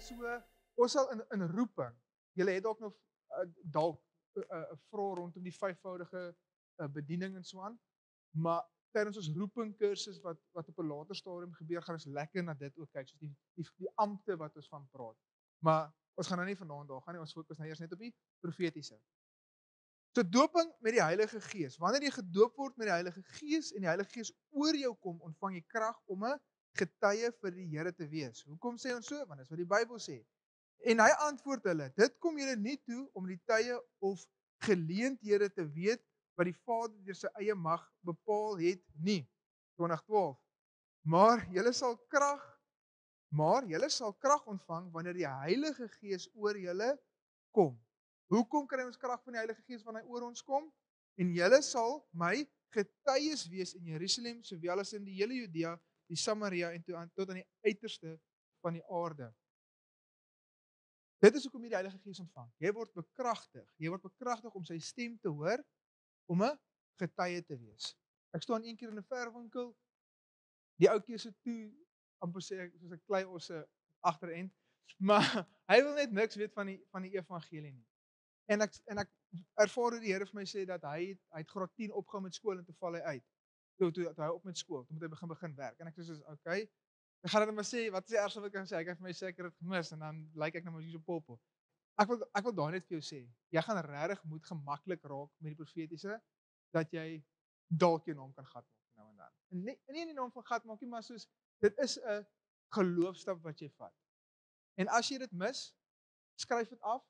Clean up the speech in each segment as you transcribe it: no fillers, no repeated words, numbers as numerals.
So, ons sal in roeping, julle het dalk nog dalk 'n vraag rondom die 5voudige bediening en so aan, maar tydens ons roeping kursus wat op 'n later stadium gebeur, gaan ons lekker na dit ook kyk, soos die ampte wat ons van praat. Maar ons gaan nou nie vanaand daar gaan nie, ons fokus nou eers net op die profetiese. So doping met die Heilige Gees. Wanneer jy gedoop word met die Heilige Gees en die Heilige Gees oor jou kom, ontvang jy krag om 'n getuie vir die Here te wees. Hoekom sê ons so? Want dis wat die Bybel sê. En hy antwoord hulle, dit kom julle nie toe om die tye of geleenthede te weet wat die Vader deur sy eie mag bepaal het nie. 20:12. Maar julle sal krag ontvang wanneer die Heilige Gees oor julle kom. Hoekom kry ons krag van die Heilige Gees wanneer hy oor ons kom? En julle sal my getuies wees in Jerusalem, sowel as in die hele Judea, die Samaria en tot aan die uiterste van die aarde. Dit is hoekom jy die Heilige Gees ontvang. Jy word bekragtig. Jy word bekragtig om sy stem te hoor, om 'n getuie te wees. Ek staan een keer in 'n verwinkel, die ouetjie se toe, amper sê ek soos 'n klei osse agterend, maar hy wil net niks weet van die evangelie nie. En ek ervaar hoe die Here vir my sê dat hy het graad 10 opgehou met skool en toe val hy uit. Toe hy op met skool, toe moet hy begin werk. En ek sê soos, okay, ek gaan net maar sê, wat is die ergste wat ek kan sê? Ek het vir my seker dit gemis en dan lyk ek nou maar so popo. Ek wil daai net vir jou sê. Jy gaan regtig moet gemaklik raak met die profetiese dat jy dalk jou naam kan gat maak nou en dan. En nie in die naam van gat maak nie, maar soos dit is 'n geloofstap wat jy vat. En as jy dit mis, skryf dit af.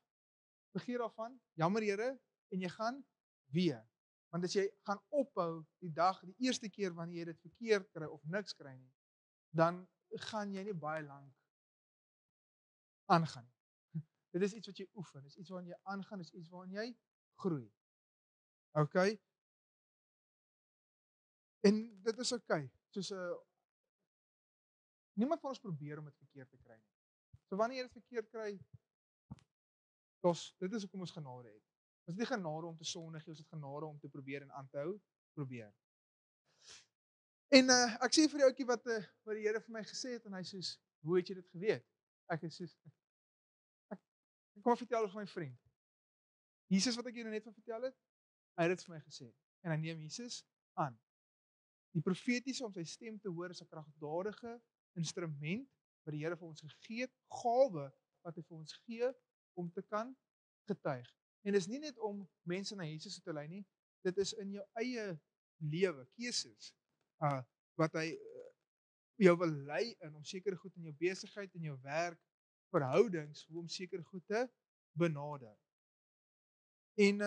Begeer daarvan, jammer Here, en jy gaan weer. Want as jy gaan ophou die eerste keer wanneer jy dit verkeerd kry of niks kry nie, dan gaan jy nie baie lank aangaan nie. Dit is iets wat jy oefen, dit is iets waarin jy aangaan, dit is iets waarin jy groei. Okay? En dit is okay. Soos niemand van ons probeer om dit verkeerd te kry nie. So wanneer jy dit verkeerd kry, dit is hoekom ons genade het. Ons het nie genade om te sondig nie, ons het genade om te probeer en aan te hou, probeer. En ek sê vir die ouetjie wat die Here vir my gesê het, en hy sê, hoe het jy dit geweet? Ek sê, ek kom vertel van my vriend. Jesus wat ek jou net van vertel het, hy het dit vir my gesê. En hy neem Jesus aan. Die profetiese om sy stem te hoor is 'n kragdadige instrument wat die Here vir ons gegee het, gawe wat hy vir ons gee om te kan getuig. En dis nie net om mense na Jesus te lei nie, dit is in jou eie lewe, keuses, wat hy jou wil lei in om sekere goed in jou besigheid, in jou werk, verhoudings, hoe om sekere goed te benader. En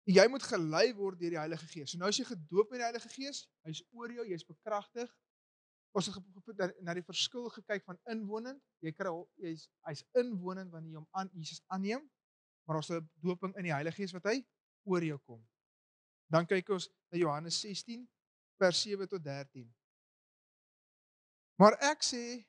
jy moet gelei word deur die Heilige Gees. So nou as jy gedoop met die Heilige Gees, hy's oor jou, jy's bekragtig. Ons het na die verskil gekyk van inwonend. Hy's inwonend wanneer jy hom Jesus aanneem, maar ons het 'n doping in die Heilige Gees wat hy oor jou kom. Dan kyk ons na Johannes 16 vers 7 tot 13. Maar ek sê,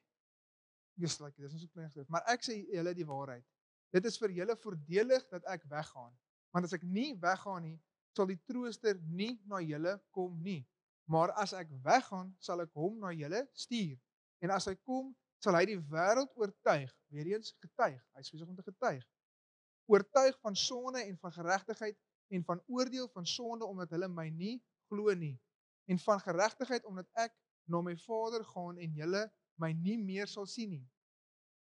dis so klein gesê, maar ek sê julle die waarheid. Dit is vir julle voordelig dat ek weggaan. Want as ek nie weggaan nie, sal die Trooster nie na julle kom nie. Maar as ek weggaan, sal ek hom na julle stuur. En as hy kom, sal hy die wêreld oortuig. Weer eens getuig. Hy is besig om te getuig. Oortuig van sonde en van geregtigheid en van oordeel van sonde omdat hulle my nie glo nie. En van geregtigheid omdat ek na my Vader gaan en julle my nie meer sal sien nie.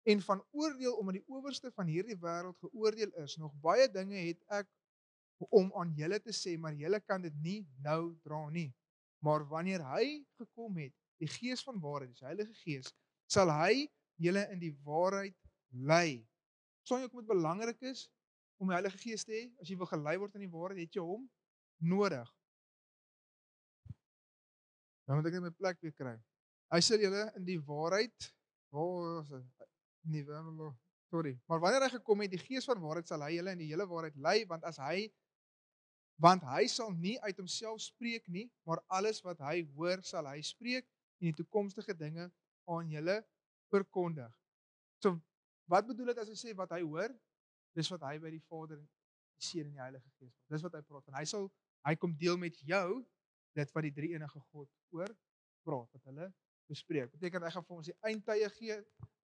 En van oordeel omdat die owerste van hierdie wêreld geoordeel is. Nog baie dinge het ek om aan julle te sê, maar julle kan dit nie nou dra nie. Maar wanneer hy gekom het, die Gees van waarheid, die Heilige Gees, sal hy julle in die waarheid lei. Sien jy hoekom dit belangrik is om die Heilige Gees te hê? As jy wil gelei word in die waarheid, het jy hom nodig. Dan moet ek net my plek weer kry. Hy sal julle in die waarheid, maar wanneer hy gekom het, die Gees van waarheid, sal hy julle in die hele waarheid lei, want hy sal nie uit homself spreek nie, maar alles wat hy hoor, sal hy spreek en die toekomstige dinge aan julle verkondig. So, wat bedoel dit as hy sê wat hy hoor? Dis wat hy by die Vader, die Seun en die Heilige Gees hoor. Dis wat hy praat. En hy kom deel met jou dit wat die drie enige God praat, wat hulle bespreek. Beteken hy gaan vir ons die eindtye gee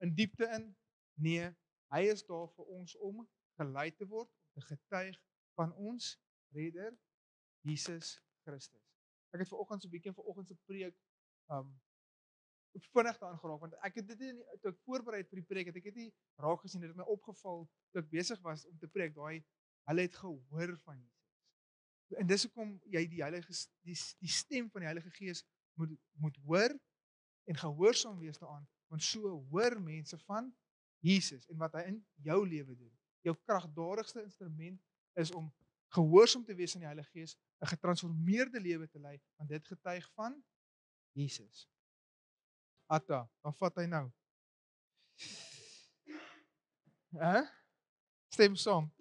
in diepte in? Nee, hy is daar vir ons om gelei te word, om te getuig van ons Redder Jesus Christus. Ek het vanoggend so 'n bietjie vanoggend se preek vinnig daaraan geraak, want ek het dit nie, toe ek voorberei het vir die preek, het ek dit nie raak gesien, dit het my opgeval toe ek besig was om te preek, hulle het gehoor van Jesus. En dis hoekom jy die stem van die Heilige Gees moet hoor en gehoorsaam wees daaraan, want so hoor mense van Jesus en wat hy in jou lewe doen. Jou kragtadigste instrument is om gehoorsaam te wees aan die Heilige Gees, 'n getransformeerde lewe te lei, want dit getuig van Jesus. Atta, dan vat hy nou. Stem saam.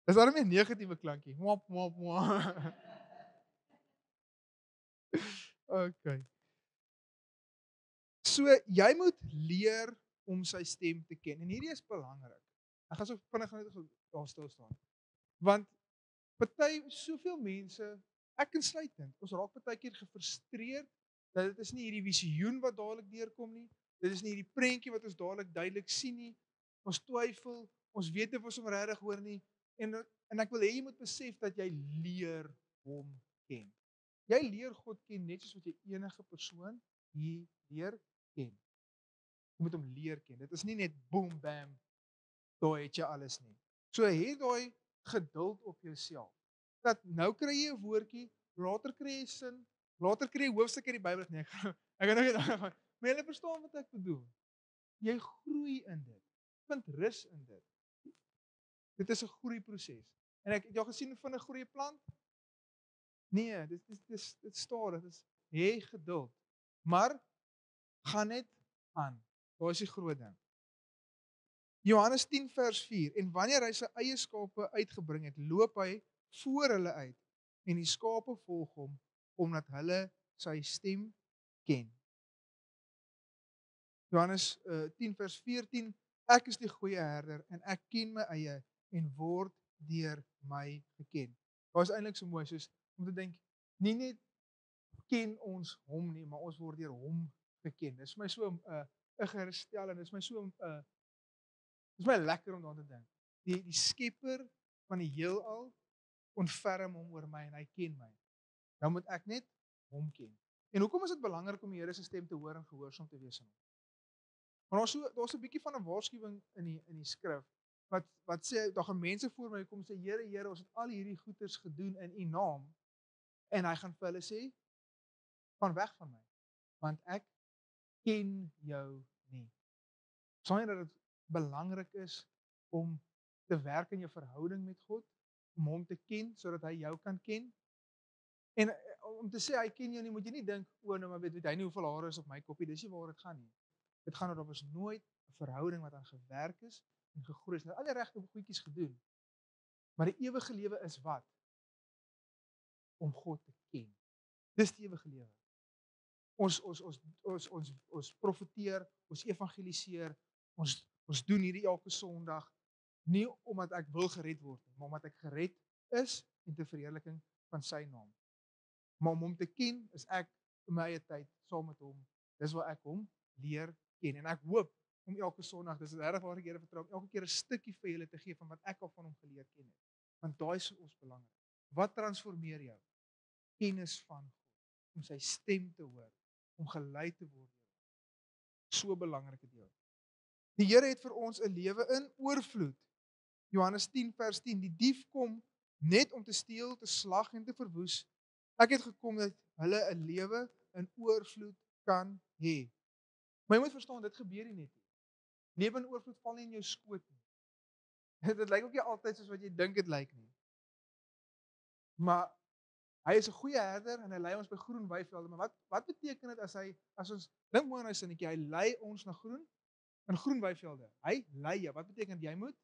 Is daar nie 'n negatiewe klankie? Mwap, mwap, mwap. Okay. So, jy moet leer om sy stem te ken. En hierdie is belangrik. Ek gaan so vinnig net daar stil staan. Want soveel mense, ek insluitend, ons raak partykeer gefrustreerd dat dit is nie hierdie visioen wat dadelik deurkom nie. Dit is nie hierdie prentjie wat ons dadelik duidelik sien nie. Ons twyfel, ons weet nie of ons hom regtig hoor nie. En ek wil hê jy moet besef dat jy leer hom ken. Jy leer God ken net soos wat jy enige persoon hier leer ken. Jy moet hom leer ken. Dit is nie net boom bam, daai het jy alles nie. So het daai geduld op jouself. Dat nou kry jy 'n woordjie, later kry jy sin, later kry jy hoofstuk in die Bybel. Nee, ek gaan nou net aangaan. Maar jy verstaan wat ek bedoel. Jy groei in dit. Vind rus in dit. Dit is 'n groeiproses. En ek het jou gesien van 'n groeie plant? Nee, dit stadig, dit is hê geduld. Maar gaan net aan. Daar is die groot ding. Johannes 10 vers 4, en wanneer hy sy eie skape uitgebring het, loop hy voor hulle uit, en die skape volg hom, omdat hulle sy stem ken. Johannes 10 vers 14, ek is die goeie herder, en ek ken my eie, en word deur my geken. Daar is eintlik so mooi, soos om te dink, nie net ken ons hom nie, maar ons word deur hom geken. Dit is my so 'n gerusstelling, dit is my so dit is my lekker om daaraan te dink. Die skepper van die heelal ontferm hom oor my en hy ken my. Nou moet ek net hom ken. En hoekom is dit belangrik om die Here se stem te hoor en gehoorsaam te wees aan hom? Want daar's 'n bietjie van 'n waarskuwing in die skrif wat sê, daar gaan mense voor my kom sê, Here, Here, ons het al hierdie goeders gedoen in U naam, en hy gaan vir hulle sê, gaan weg van my, want ek ken jou nie. Sien dat dit belangrik is om te werk in jou verhouding met God, om hom te ken, sodat hy jou kan ken. En om te sê, hy ken jou nie, moet jy nie dink, nou maar weet hy nie hoeveel hare is op my koppie, dis nie waar dit gaan nie. Dit gaan oor, was nooit 'n verhouding wat aan gewerk is, en gegroei is, nou al die regte goedjies gedoen. Maar die ewige lewe is wat? Om God te ken. Dis die ewige lewe. Ons profeteer, ons evangeliseer, ons doen hierdie elke Sondag, nie omdat ek wil gered word, maar omdat ek gered is en te verheerliking van sy naam. Maar om hom te ken, is ek in my eie tyd saam met hom. Dis waar ek hom leer ken. En ek hoop om elke Sondag, dis regtig waar ek Here vertrou, elke keer 'n stukkie vir julle te gee van wat ek al van hom geleer ken het. Want daai is vir ons belangrik. Wat transformeer jou? Kennis van God, om sy stem te hoor, om gelei te word. So belangrike deel. Die Here het vir ons 'n lewe in oorvloed. Johannes 10 vers 10, die dief kom net om te steel, te slag en te verwoes. Ek het gekom dat hulle 'n lewe in oorvloed kan hê. Maar jy moet verstaan, dit gebeur nie net nie. Lewe in oorvloed val nie in jou skoot nie. Dit lyk ook nie altyd soos wat jy dink dit lyk nie. Maar hy is 'n goeie herder en hy lei ons by groen weivelde. Maar wat beteken dit as ons dink mooi aan hy sinnetjie, hy lei ons na groen weivelde. Hy lei jou. Wat beteken jy moet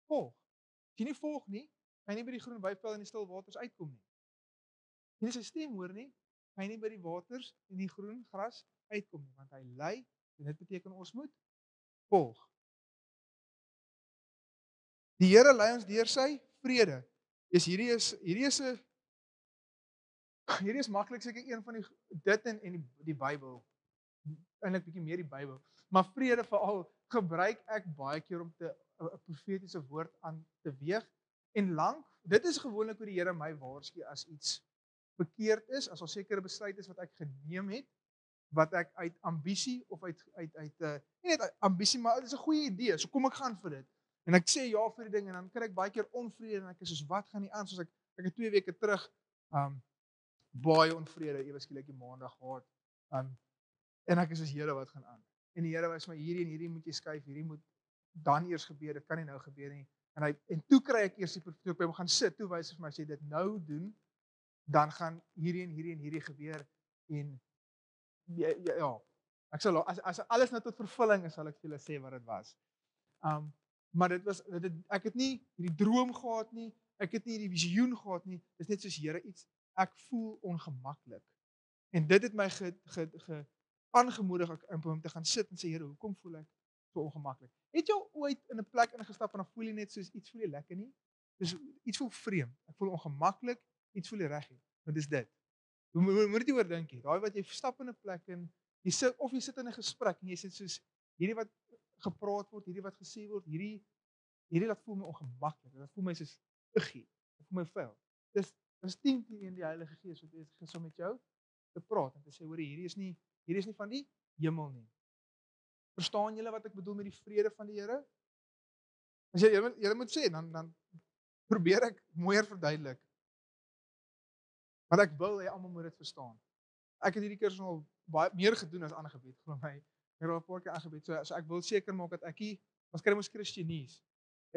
volg? As jy nie volg nie, kan jy nie by die groen weivelde en die stil waters uitkom nie. As jy nie sy stem hoor nie, kan jy nie by die waters en die groen gras uitkom nie, want hy lei en dit beteken ons moet volg. Die Here lei ons deur sy vrede. Hierdie is 'n Hierdie is maklik seker een van dit en die Bybel. Eintlik bietjie meer die Bybel. Maar vrede veral gebruik ek baie keer om 'n profetiese woord aan te weeg. En lank, dit is gewoonlik hoe die Here my waarsku as iets verkeerd is, as daar sekere besluite is wat ek geneem het, wat ek uit ambisie of uit nie net uit ambisie, maar dit is 'n goeie idee, so kom ek gaan vir dit. En ek sê ja vir die ding en dan kry ek baie keer onvrede en ek is soos wat gaan nie aan, soos ek het 2 weke terug baie onvrede ewe skielik die maandag gehad. En ek is soos Here, wat gaan aan? En die Here wys my hierdie en hierdie moet jy skuif, hierdie moet dan eers gebeur, dit kan nie nou gebeur nie. En toe kry ek eers die profetie, toe ek by hom gaan sit, toe wys hy vir my, as jy dit nou doen, dan gaan hierdie en hierdie en hierdie gebeur en ja, ek sal as alles nou tot vervulling is, sal ek vir julle sê wat dit was. Maar ek het nie hierdie droom gehad nie, ek het nie hierdie visioen gehad nie. Dis net soos Here iets, ek voel ongemaklik. En dit het my aangemoedig om hom te gaan sit en sê, Here, hoekom voel ek so ongemaklik? Het jy ooit in 'n plek ingestap en dan voel jy net soos iets voel nie lekker nie? Dis iets voel vreemd. Ek voel ongemaklik, iets voel nie reg nie. Wat is dit? Moet dit nie oordink nie. Daai wat jy stap in 'n plek en jy sit in 'n gesprek en jy sê soos hierdie wat gepraat word, hierdie wat gesê word, hierdie laat voel my ongemaklik. Dit voel my soos iggie. Dit voel my vuil. Dis 10 teen die Heilige Gees wat besig is om met jou te praat en te sê, hoor, hierdie is nie van die hemel nie. Verstaan julle wat ek bedoel met die vrede van die Here? As jy moet sê, dan probeer ek mooier verduidelik. Want ek wil hê almal moet dit verstaan. Ek het hierdie keer al baie meer gedoen as ander gebed, glo my. Ek het al 'n paar keer aangebid, so ek wil seker maak dat ons kry mos Christenies.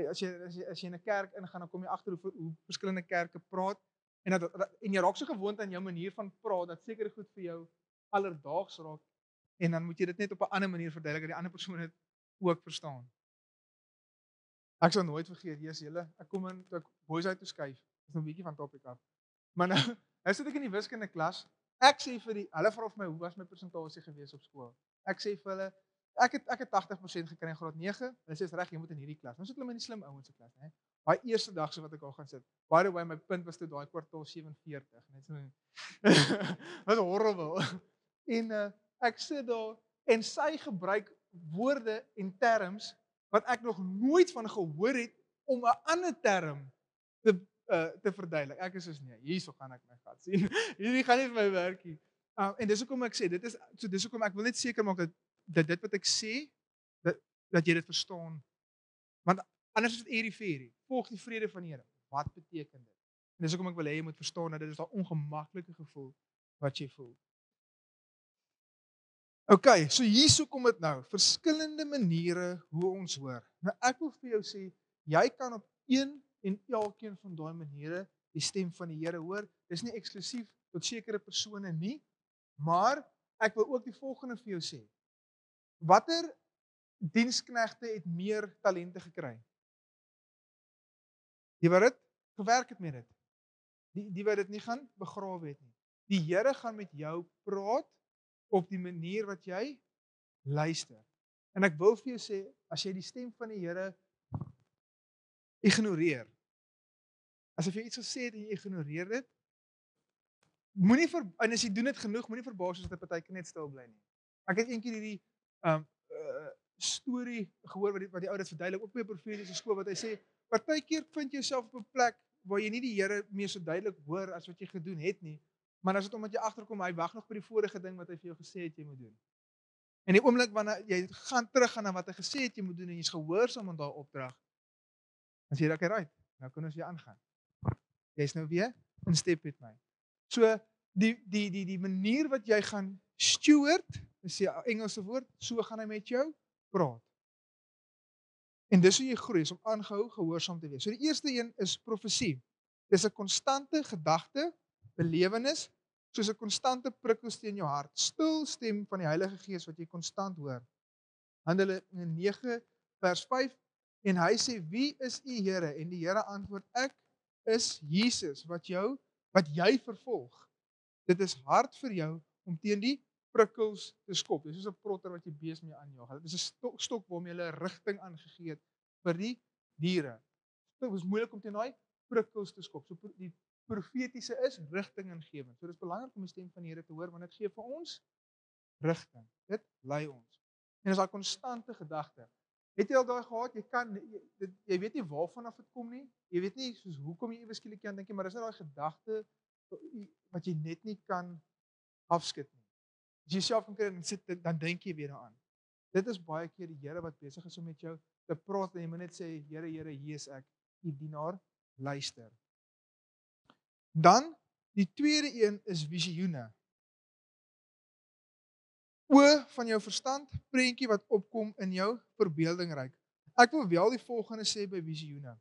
As jy in 'n kerk ingaan, dan kom jy agter hoe verskillende kerke praat en jy raak so gewoond aan jou manier van praat dat sekere goed vir jou alledaags raak en dan moet jy dit net op 'n ander manier verduidelik dat die ander persoon dit ook verstaan. Ek sal nooit vergeet, julle, ek kom in toe ek boys uit toe skuif. Dis nou 'n bietjie van topic af. Maar nou sit ek in die wiskunde klas. Ek sê hulle vra vir my hoe was my persentasie gewees op skool. Ek sê vir hulle ek het 80% gekry in graad 9. Hulle sê is reg, jy moet in hierdie klas. Nou sit hulle in die slim ouens se klas, hè. Daai eerste dag so wat ek al gaan sit. By the way, my punt was toe daai kwartaal 47, net so. Wat horrible. En ek sit daar en sy gebruik woorde en terms wat ek nog nooit van gehoor het om 'n ander term te verduidelik. Ek is soos nee, hierso gaan ek my gat sien. Hierdie gaan nie vir my werk nie. En dis hoekom ek sê, dis hoekom ek wil net seker maak dat dit wat ek sê, dat jy dit verstaan. Want anders is dit airy-fairy. Volg die vrede van die Here. Wat beteken dit? En dis hoekom ek wil hê jy moet verstaan dat dit is daai ongemaklike gevoel wat jy voel. Okay, so hierso kom dit nou. Verskillende maniere hoe ons hoor. Nou ek wil vir jou sê, jy kan op een en elkeen van daai maniere die stem van die Here hoor. Dis nie eksklusief tot sekere persone nie, maar ek wil ook die volgende vir jou sê. Watter diensknegte het meer talente gekry? Die wat dit gewerk het met dit. Die wat dit nie gaan begrawe het nie. Die Here gaan met jou praat op die manier wat jy luister. En ek wil vir jou sê, as jy die stem van die Here ignoreer, as jy iets gesê het en jy ignoreer dit, en as jy doen dit genoeg, moenie verbaas as dit partykeer net stil bly nie. Ek het eendag hierdie storie gehoor wat die ou dit verduidelik op 'n profetiese skool wat hy sê, partykeer vind jy jouself op 'n plek waar jy nie die Here meer so duidelik hoor as wat jy gedoen het nie, maar as dit omdat jy agterkom, hy wag nog by die vorige ding wat hy vir jou gesê het jy moet doen. En die oomblik wanneer jy teruggaan na wat hy gesê het jy moet doen en jy's gehoorsaam aan daai opdrag, dan sê jy, okay, right, nou kan ons weer aangaan. Jy's nou weer in step met my. So die manier wat jy gaan steward, is die Engelse woord, so gaan hy met jou praat. En dis hoe jy groei, is om aangehou gehoorsaam te wees. So die eerste een is profesie. Dis 'n konstante gedagte, belewenis, soos 'n konstante prikkels teen jou hart. Stil stem van die Heilige Gees wat jy konstant hoor. Handelinge 9 vers 5 en hy sê, wie is u Here? En die Here antwoord, ek is Jesus wat jy vervolg. Dit is hard vir jou om teen die prikkels te skop. Dis soos 'n protter wat jy bees mee aanjaag. Dit is 'n stok waarmee hulle 'n rigting aangegee het vir die diere. Dit is moeilik om teen daai prikkels te skop. So profetiese is rigtinggewend. So dis belangrik om die stem van die Here te hoor, want dit gee vir ons rigting. Dit lei ons. En is daai konstante gedagte. Het jy al daai gehad, jy weet nie waarvan af dit kom nie. Jy weet nie soos hoekom jy ewe skielik aan dink nie, maar dis net daai gedagte wat jy net nie kan afskud nie. As jy jouself kan kry en sit, dan dink jy weer daaraan. Dit is baie keer die Here wat besig is om met jou te praat en jy moet net sê, Here, hier is ek, u dienaar, luister. Dan, die tweede een is visioene. Oë van jou verstand, prentjie wat opkom in jou verbeeldingryk. Ek wil wel die volgende sê by visioene.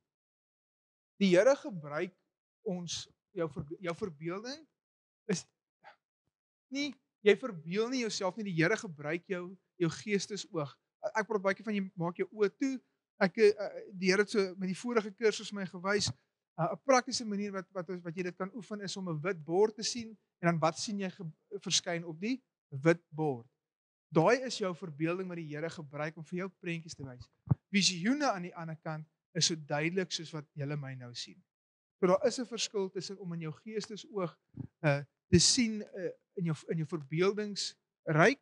Die Here gebruik ons, jou verbeelding is nie, jy verbeel nie jouself nie, die Here gebruik jou geestesoog. Ek praat baie keer van jy maak jou oë toe. Die Here het so met die vorige kursus my gewys, 'n praktiese manier wat jy dit kan oefen is om 'n wit bord te sien en dan wat sien jy verskyn op die wit bord. Daai is jou verbeelding wat die Here gebruik om vir jou prentjies te wys. Visioene aan die ander kant is so duidelik soos wat julle my nou sien. So daar is 'n verskil tussen om in jou geestesoog te sien in jou verbeeldingsryk,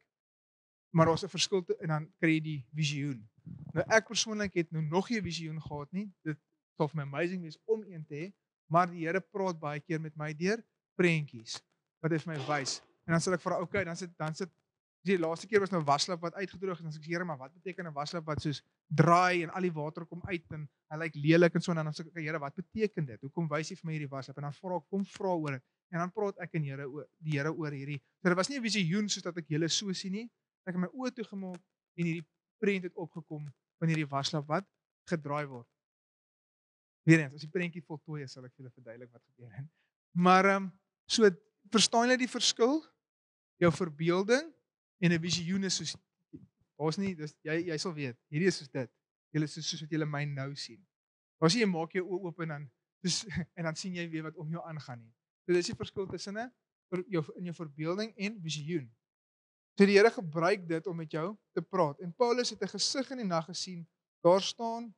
maar daar's 'n verskil en dan kry jy die visioen. Nou ek persoonlik het nou nog nie 'n visioen gehad nie. Dit sal vir my amazing wees om een te hê, maar die Here praat baie keer met my deur prentjies wat hy vir my wys. En dan sê ek vir haar, okay, dan sit die laaste keer was nou 'n waslap wat uitgedroog het en dan sê ek, Here, maar wat beteken 'n waslap wat soos draai en al die water kom uit en hy lyk lelik en so en dan sê ek, Here, wat beteken dit? Hoekom wys jy vir my hierdie waslap? En dan vra ek, kom vra oor dit. En dan praat ek en die Here oor hierdie. So dit was nie 'n visioen soos dat ek julle so sien nie. Ek het my oë toegemaak en hierdie prent het opgekom van hierdie waslap wat gedraai word. Weer eens, as die prentjie voltooi is, sal ek vir julle verduidelik wat gebeur. Maar so verstaan jy die verskil? Jou verbeelding en 'n visioen is soos daar's nie, dis jy sal weet. Hierdie is soos dit. Julle is soos wat julle my nou sien. As jy maak jou oë oop en dan sien jy weer wat om jou aangaan nie. So dis die verskil tussen in jou verbeelding en visioen. So die Here gebruik dit om met jou te praat. En Paulus het 'n gesig in die nag gesien. Daar staan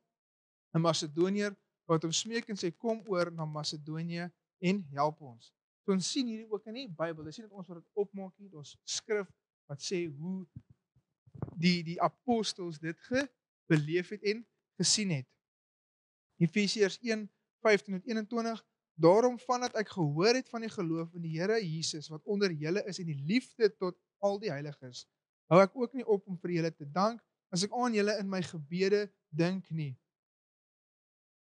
'n Macedoniër wat hom smeek en sê kom oor na Macedonië en help ons. So ons sien hierdie ook in die Bybel. Dis nie dat ons wat dit opmaak nie, daar's skrif wat sê hoe die apostels dit beleef het en gesien het. Efesiërs 1:15-21. Daarom vandat ek gehoor het van die geloof in die Here Jesus wat onder julle is en die liefde tot al die heiliges, hou ek ook nie op om vir julle te dank as ek aan julle in my gebede dink nie.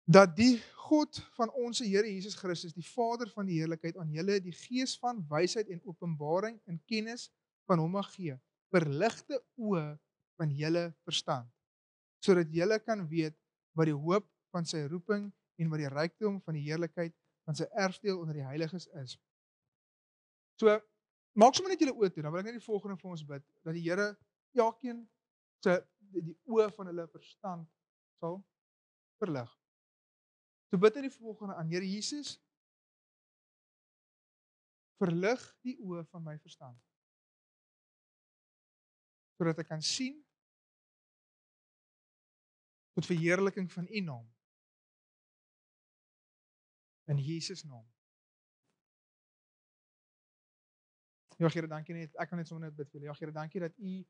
Dat die God van ons Here Jesus Christus, die Vader van die heerlikheid, aan julle die gees van wysheid en openbaring en kennis van hom mag gee, verligte oë van julle verstand, sodat julle kan weet wat die hoop van sy roeping en wat die rykdom van die heerlikheid van sy erfdeel onder die heiliges is. So, maak sommer net julle oë toe, dan wil ek net die volgende vir ons bid, dat die Here elkeen die oë van hulle verstand sal verlig. So bid hy die volgende aan, Here Jesus, verlig die oë van my verstand, sodat ek kan sien tot verheerliking van U naam. In Jesus naam. Ja, Here, dankie net. Ek kan net sommer net bid vir julle. Ja, Here, dankie dat U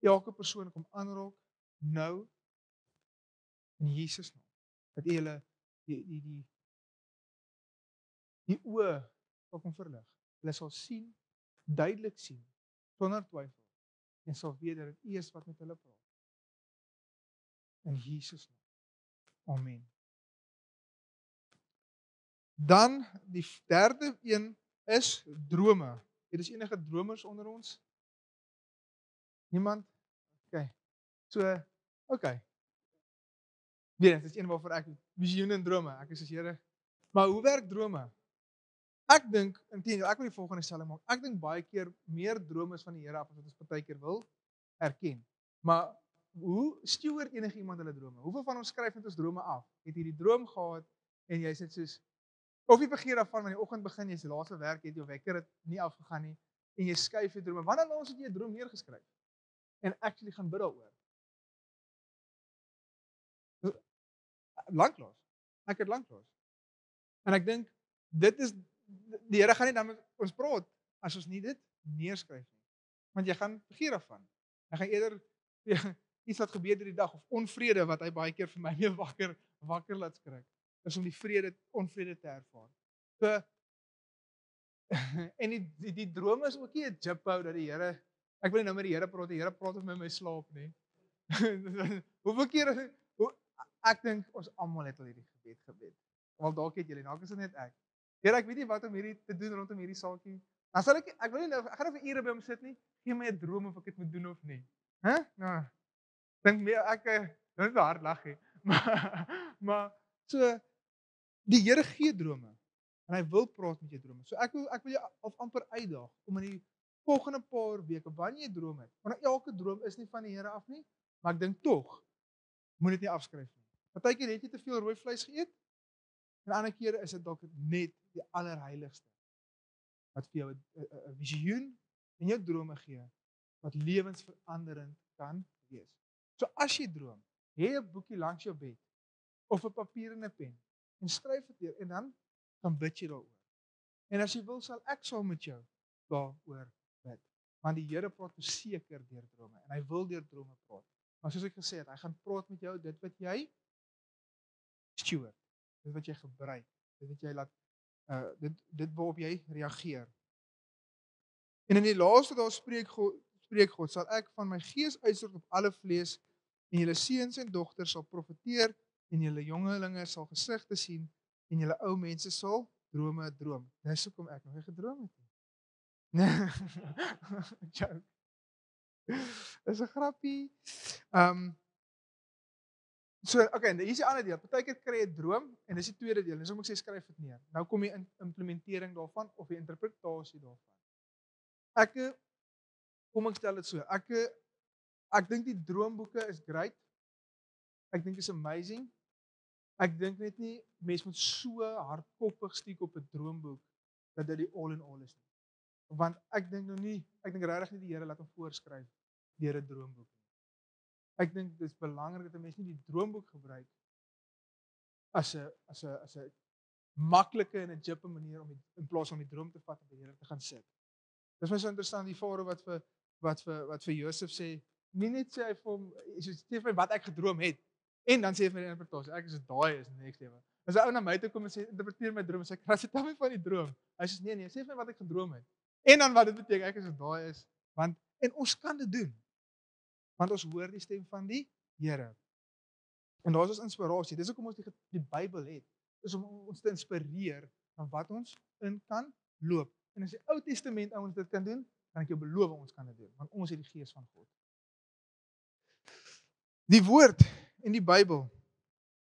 elke persoon kom aanraak nou in Jesus naam. Dat U hulle die oë sal kom verlig. Hulle sal sien, duidelik sien, sonder twyfel. En sal weet dat dit U is wat met hulle praat. In Jesus naam. Amen. Dan die derde een is drome. Het is enige dromers onder ons? Niemand? Okay. Dit is een waarvoor ek visioene en drome. Ek is soos Here. Maar hoe werk drome? Ek dink, inteendeel, ek wil die volgende stelling maak. Ek dink baie keer meer drome is van die Here af as wat ons partykeer wil erken. Maar hoe steward enige iemand hulle drome? Hoeveel van ons skryf net ons drome af? Het jy die droom gehad en jy sê soos of jy vergeet daarvan, want die oggend begin, jy se laaste werk, het jou wekker het nie afgegaan nie en jy skuif jou drome. Wanneer laas het jy 'n droom neergeskryf en actually gaan bid daaroor? Lanklaas. Ek het lanklaas. En ek dink dit is die Here gaan nie dan met ons praat as ons nie dit neerskryf nie. Want jy gaan vergeet daarvan. Jy gaan eerder iets wat gebeur hierdie dag of onvrede wat hy baie keer vir my mee wakker laat skrik. Is om die onvrede te ervaar. So en die drome is ook nie 'n jiphou dat die Here ek wil nie nou met die Here praat, die Here praat met my slaap nie. Hoeveel keer ek dink ons almal het al hierdie gebed gebed. Wel dalk het julle, dalk is dit net ek. Here, ek weet nie wat om hierdie te doen rondom hierdie saakie. Dan sal ek wil nie nou ek gaan nou vir ure by hom sit nie. Gee my 'n droom of ek dit moet doen of nie. Hæ? Nou, dink meer ek nou net hard lag hè. Maar so die Here gee drome en hy wil praat met jou drome. So ek wil jou amper uitdaag om in die volgende paar weke wanneer jy droom het. Want elke droom is nie van die Here af nie, maar ek dink tog moet dit nie afskryf nie. Partykeer het jy te veel rooi vleis geëet en ander kere is dit dalk net die allerheiligste wat vir jou 'n visioen en jou drome gee wat lewensveranderend kan wees. So as jy droom, hê 'n boekie langs jou bed of 'n papier en 'n pen en skryf dit neer en dan gaan bid jy daaroor. En as jy wil, sal ek saam met jou daaroor bid. Want die Here praat verseker deur drome en hy wil deur drome praat. Maar soos ek gesê het, hy gaan praat met jou dit wat jy steward, dit wat jy gebruik, dit wat jy laat dit waarop jy reageer. En in die laaste dae spreek God, sal ek van my gees uitstort op alle vlees en julle seuns en dogters sal profeteer en julle jongelinge sal gesigte sien en julle ou mense sal drome droom. Dis hoekom ek nog nie gedroom het nie. Nee. Joke. Dis 'n grappie. So, okay, hier is die ander deel. Partykeer kry jy 'n droom en dis die tweede deel. Dis hoekom ek sê skryf dit neer. Nou kom die implementering daarvan of die interpretasie daarvan. Kom ek stel dit so. Ek dink die droomboeke is great. Ek dink is amazing. Ek dink net nie mense moet so hardkoppig stiek op 'n droomboek dat dit die all in all is nie. Want ek dink regtig nie die Here laat hom voorskryf deur 'n droomboek nie. Ek dink dit is belangrik dat 'n mens nie die droomboek gebruik as 'n maklike en 'n jippe manier om in plaas van die droom te vat en by die Here te gaan sit. Dis my so interessant die Farao wat vir Josef sê, nie net sê hy vir hom sê vir my wat ek gedroom het en dan sê hy vir my die interpretasie. Ek is daai is next level. As 'n ou na my toe kom en sê interpreteer my droom, sê ek, "Vertel my van die droom." Hy sê nee, sê vir my wat ek gedroom het. En dan wat dit beteken, ek is daai is want en ons kan dit doen. Want ons hoor die stem van die Here. En daar is ons inspirasie. Dis hoekom ons die Bybel het. Dis om ons te inspireer van wat ons in kan loop. En as die Ou Testament ouens dit kan doen, dan ek jou beloof ons kan dit doen, want ons het die Gees van God. Die woord en die Bybel,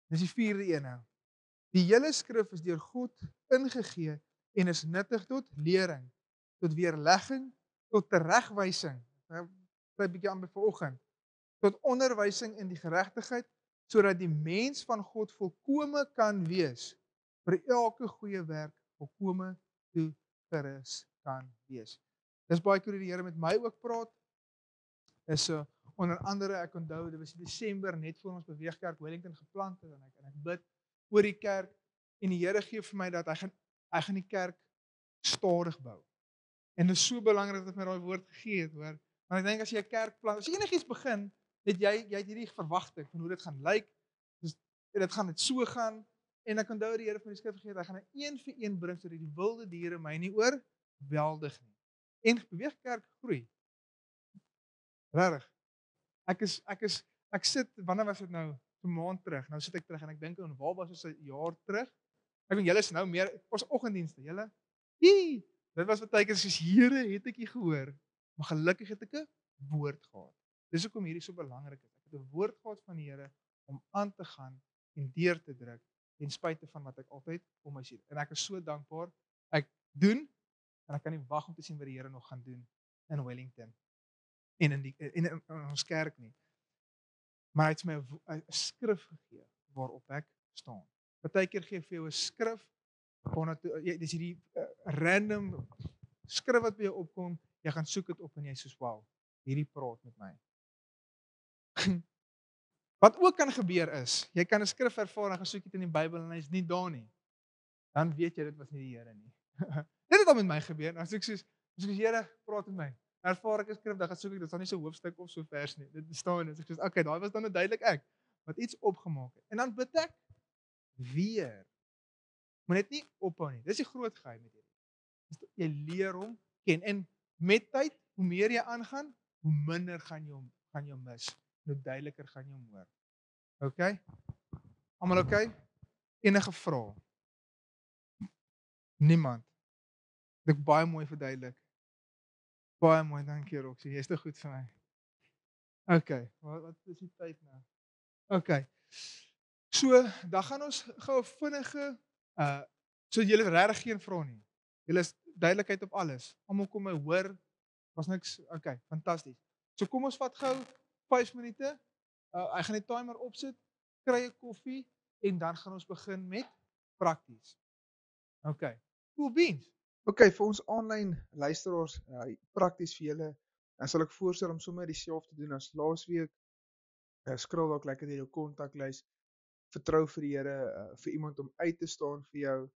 dis die vierde een. Die hele skrif is deur God ingegee en is nuttig tot lering, tot weerlegging, tot teregwysing. Nou, bly 'n bietjie aan by vanoggend. Tot onderwysing in die geregtigheid, sodat die mens van God volkome kan wees, vir elke goeie werk volkome toegerus kan wees. Dis baie keer hoe die Here met my ook praat. Is so onder andere ek onthou dit was in Desember net voor ons Beweegkerk Wellington geplant het en ek bid oor die kerk en die Here gee vir my dat hy gaan die kerk stadig bou. En dit is so belangrik dat hy my daai woord gegee het, hoor. Want ek dink as jy 'n kerk plant, as jy enigiets begin, het jy het hierdie verwagting van hoe dit gaan lyk. Dus dit gaan so gaan en ek onthou die Here van die skrif gegee, hy gaan 'n een vir een bring sodat die wilde diere my nie oorweldig nie. En Beweegkerk groei. Regtig. Ek sit, wanneer was dit nou? 'n maand terug. Nou sit ek terug en ek dink aan waar was ons 'n jaar terug? Ek weet julle is nou meer ons oggenddienste, julle. Dit was baie keer soos Here, het ek U gehoor. Maar gelukkig het ek 'n woord gehad. Dis hoekom hierdie so belangrik is. Ek het 'n woord gehad van die Here om aan te gaan en deur te druk ten spyte van wat ek altyd om my sien. En ek is so dankbaar. Ek doen en ek kan nie wag om te sien wat die Here nog gaan doen in Wellington en in ons kerk nie. Maar hy het my 'n skrif gegee waarop ek staan. Partykeer gee hy vir jou 'n skrif dis hierdie random skrif wat by jou opkom, jy gaan soek dit op en jy soos wow, hierdie praat met my. Wat ook kan gebeur is, jy kan 'n skrif ervaar en gaan soek dit in die Bybel en hy's nie daar nie. dan weet jy dit was nie die Here nie. Dit het al met my gebeur. As ek soos Here, praat met my. Ervaar ek 'n skrif, dan gaan soek ek, dit is dan nie so 'n hoofstuk of so vers nie. Dit staan en ek sê, okay, daai was dan nou duidelik ek wat iets opgemaak het. En dan bid ek weer. Moet net nie ophou nie. Dis die groot geheim met hierdie. Jy leer hom ken en met tyd, hoe meer jy aangaan, hoe minder gaan jy hom mis. Hoe duideliker gaan jy hom hoor. Okay? Almal okay? Enige vrae? Niemand. Dit is baie mooi verduidelik. Baie mooi, dankie Roxie. Jy's te goed vir my. Okay, wat is die tyd nou? Okay. So, dan gaan ons gou vinnige so julle regtig geen vrae nie. Julle is duidelikheid op alles. Almal kom my hoor. Was niks. Okay, fantasties. So kom ons vat gou 5 minute. Ek gaan die timer opsit, kry 'n koffie en dan gaan ons begin met prakties. Okay. Cool beans. Okay, vir ons aanlyn luisteraars, prakties vir julle, dan sal ek voorstel om sommer dieselfde te doen as laasweek. Skrol dalk lekker deur jou kontaklys. Vertrou vir die Here, vir iemand om uit te staan vir jou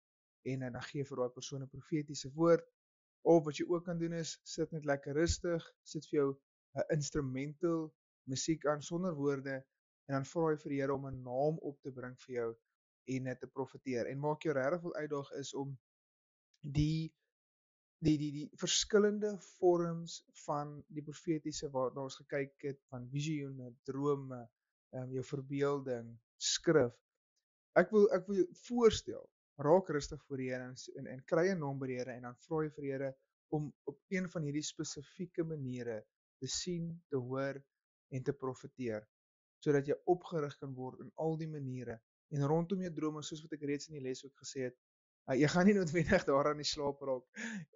en dan gee vir daai persoon 'n profetiese woord. Of wat jy ook kan doen is sit net lekker rustig, sit vir jou 'n instrumental musiek aan sonder woorde en dan vra jy vir die Here om 'n naam op te bring vir jou en dit te profeteer. En maak jou regtig wil uitdaag is om die verskillende vorms van die profetiese waarna ons gekyk het, van visioene, drome, jou verbeelding, skrif. Ek wil jou voorstel, raak rustig voor die Here en kry 'n naam by die Here en dan vra jy vir die Here om op een van hierdie spesifieke maniere te sien, te hoor en te profeteer, sodat jy opgerig kan word in al die maniere. En rondom jou drome, soos wat ek reeds in die les ook gesê het, jy gaan nie noodwendig daaraan die slaap raak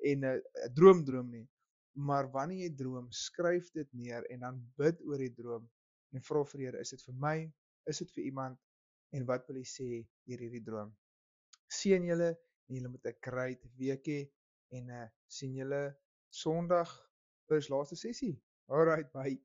en 'n droom nie. Maar wanneer jy droom, skryf dit neer en dan bid oor die droom en vra vir die Here, is dit vir my? Is dit vir iemand? En wat wil jy sê deur hierdie droom? Seën julle en julle moet 'n great week hê en sien julle Sondag vir ons laaste sessie. Alright, bye.